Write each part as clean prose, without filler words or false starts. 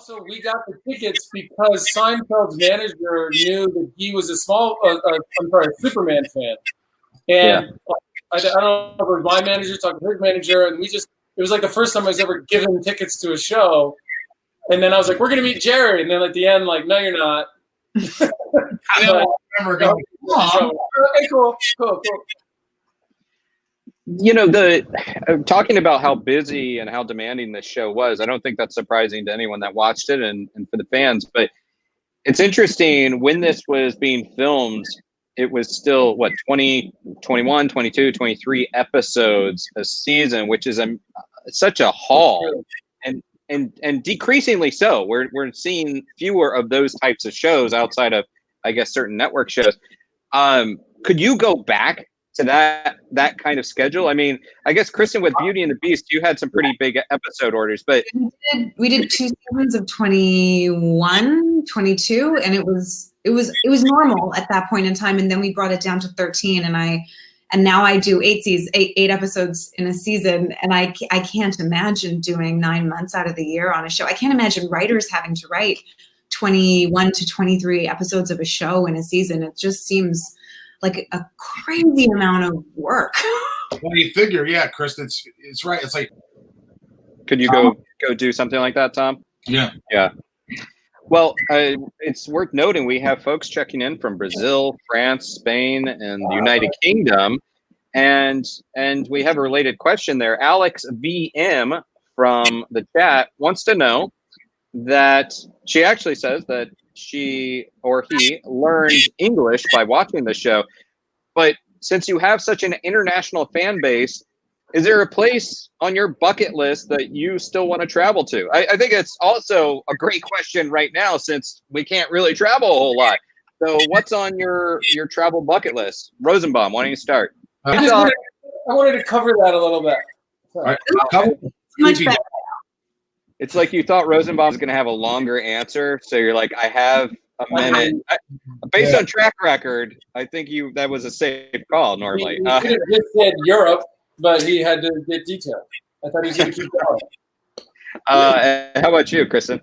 Also, we got the tickets because Seinfeld's manager knew that he was a Superman fan. And I don't know if it was my manager talking to his manager, and it was like the first time I was ever given tickets to a show. And then I was like, we're going to meet Jerry. And then at the end, like, no, you're not. I don't remember going, okay, cool. You know, talking about how busy and how demanding this show was, I don't think that's surprising to anyone that watched it and for the fans. But it's interesting, when this was being filmed, it was still, 20, 21, 22, 23 episodes a season, which is such a haul. And decreasingly so. We're seeing fewer of those types of shows outside of, I guess, certain network shows. Could you go back to that kind of schedule? I mean, I guess, Kristin, with Beauty and the Beast, you had some pretty big episode orders, but we did 2 seasons of 21, 22, and it was normal at that point in time, and then we brought it down to 13, and now I do 8 episodes in a season, and I can't imagine doing 9 months out of the year on a show. I can't imagine writers having to write 21 to 23 episodes of a show in a season. It just seems like a crazy amount of work. Well, you figure, yeah, Chris, it's right. It's like, could you go do something like that, Tom? Yeah. Well, it's worth noting we have folks checking in from Brazil, France, Spain, and the United Kingdom, and we have a related question there. Alex VM from the chat wants to know that she actually says that she or he learned English by watching the show, but since you have such an international fan base, is there a place on your bucket list that you still want to travel to? I think it's also a great question right now, since we can't really travel a whole lot. So what's on your travel bucket list? Rosenbaum, why don't you start? I wanted to cover that a little bit. Right. Much better. It's like you thought Rosenbaum was going to have a longer answer, so you're like, I have a minute. Based on track record, I think that was a safe call normally. He could have just said Europe, but he had to get detailed. I thought he was going to keep going. How about you, Kristin?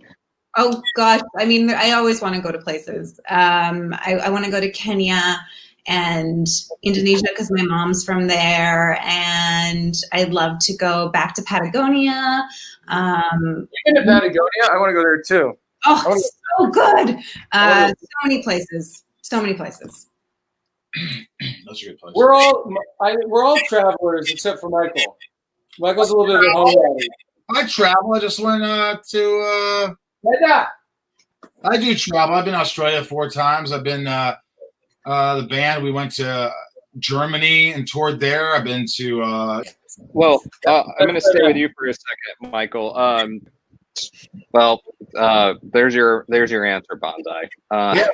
Oh gosh, I mean, I always want to go to places. I want to go to Kenya and Indonesia because my mom's from there, and I'd love to go back to Patagonia. You've been to Patagonia? I want to go there too. Oh, so good. So many places. Those are good places. We're all travelers except for Michael. Michael's a little bit of a homebody. I travel. I just went to. I do travel. I've been to Australia 4 times. I've been the band. We went to Germany and toured there. I've been to. I'm going to stay with you for a second, Michael. There's your answer, Bonsai. Yeah,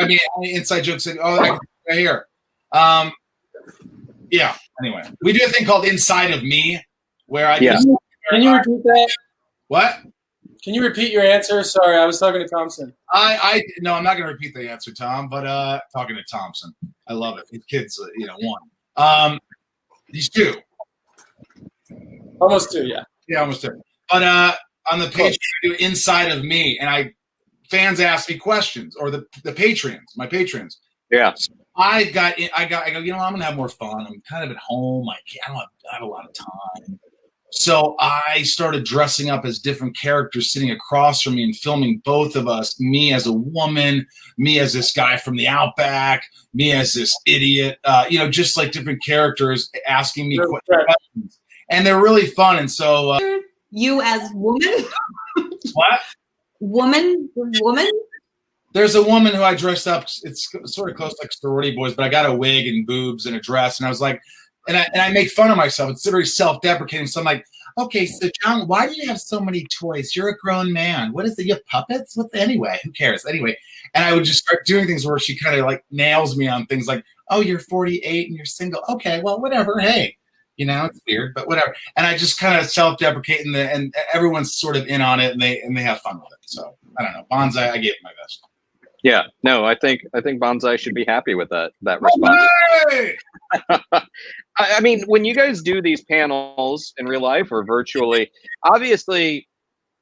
I mean, inside jokes. Right here. Yeah. Anyway, we do a thing called Inside of Me, where I Can you repeat that? What? Can you repeat your answer? Sorry, I was talking to Thompson. No, I'm not going to repeat the answer, Tom. But talking to Thompson, I love it. His kids, 1. He's 2. Almost 2, yeah. Yeah, almost 2. But on the page, we do Inside of Me, and fans ask me questions, or the patrons, my patrons. Yeah. So I go, I'm going to have more fun. I'm kind of at home. I don't have a lot of time. So I started dressing up as different characters sitting across from me and filming both of us, me as a woman, me as this guy from the Outback, me as this idiot, just like different characters asking me questions. And they're really fun. And so you as woman? What? Woman? There's a woman who I dressed up. It's sort of close like sorority boys, but I got a wig and boobs and a dress. And I was like, and I make fun of myself. It's very self-deprecating. So I'm like, okay, so John, why do you have so many toys? You're a grown man. What is it? You have puppets? Anyway, who cares? Anyway. And I would just start doing things where she kind of like nails me on things like, oh, you're 48 and you're single. Okay, well, whatever. Hey, it's weird, but whatever. And I just kind of self-deprecate and everyone's sort of in on it and they have fun with it. So I don't know. Bonsai, I gave it my best. Yeah, no, I think Bonsai should be happy with that response. Hey! I mean, when you guys do these panels in real life or virtually, obviously,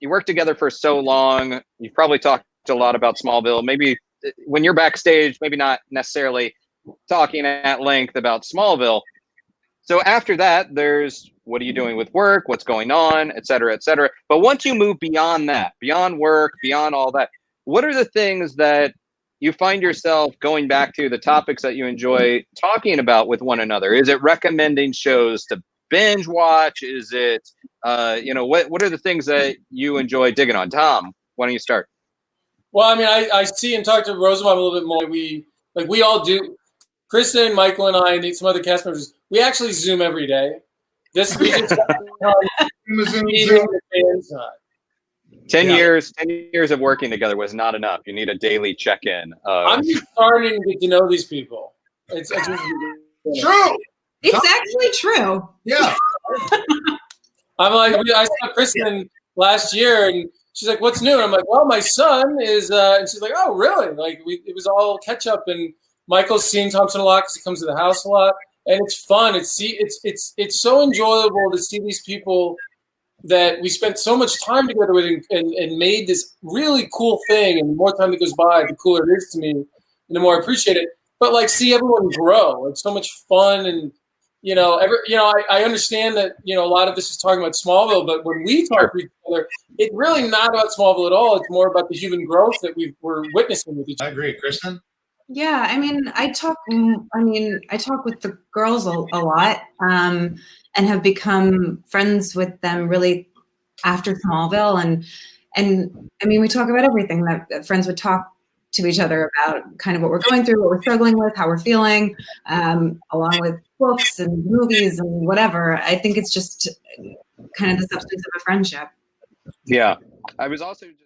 you worked together for so long. You've probably talked a lot about Smallville. Maybe when you're backstage, maybe not necessarily talking at length about Smallville. So after that, there's what are you doing with work? What's going on, et cetera, et cetera. But once you move beyond that, beyond work, beyond all that, what are the things that you find yourself going back to, the topics that you enjoy talking about with one another? Is it recommending shows to binge watch? Is it, what are the things that you enjoy digging on? Tom, why don't you start? Well, I mean, I see and talk to Rosenbaum a little bit more. We all do. Kristen, Michael, and I, and some other cast members, we actually Zoom every day. We just 10 years of working together was not enough. You need a daily check-in. I'm just starting to get to know these people. It's True. It's actually true. Yeah. I'm like, I saw Kristen last year, and she's like, "What's new?" And I'm like, "Well, my son is," and she's like, "Oh, really?" Like, it was all catch up, and Michael's seen Thompson a lot because he comes to the house a lot, and it's fun. It's so enjoyable to see these people that we spent so much time together with and made this really cool thing. And the more time that goes by, the cooler it is to me, and the more I appreciate it. But like, see everyone grow. It's so much fun, and I understand that a lot of this is talking about Smallville, but when we talk to each other, it's really not about Smallville at all. It's more about the human growth that we're witnessing with each other. I agree, Kristen. Yeah, I mean, I talk with the girls a lot, and have become friends with them really after Smallville, and I mean, we talk about everything that friends would talk to each other about, kind of what we're going through, what we're struggling with, how we're feeling, along with books and movies and whatever. I think it's just kind of the substance of a friendship. Yeah, I was also just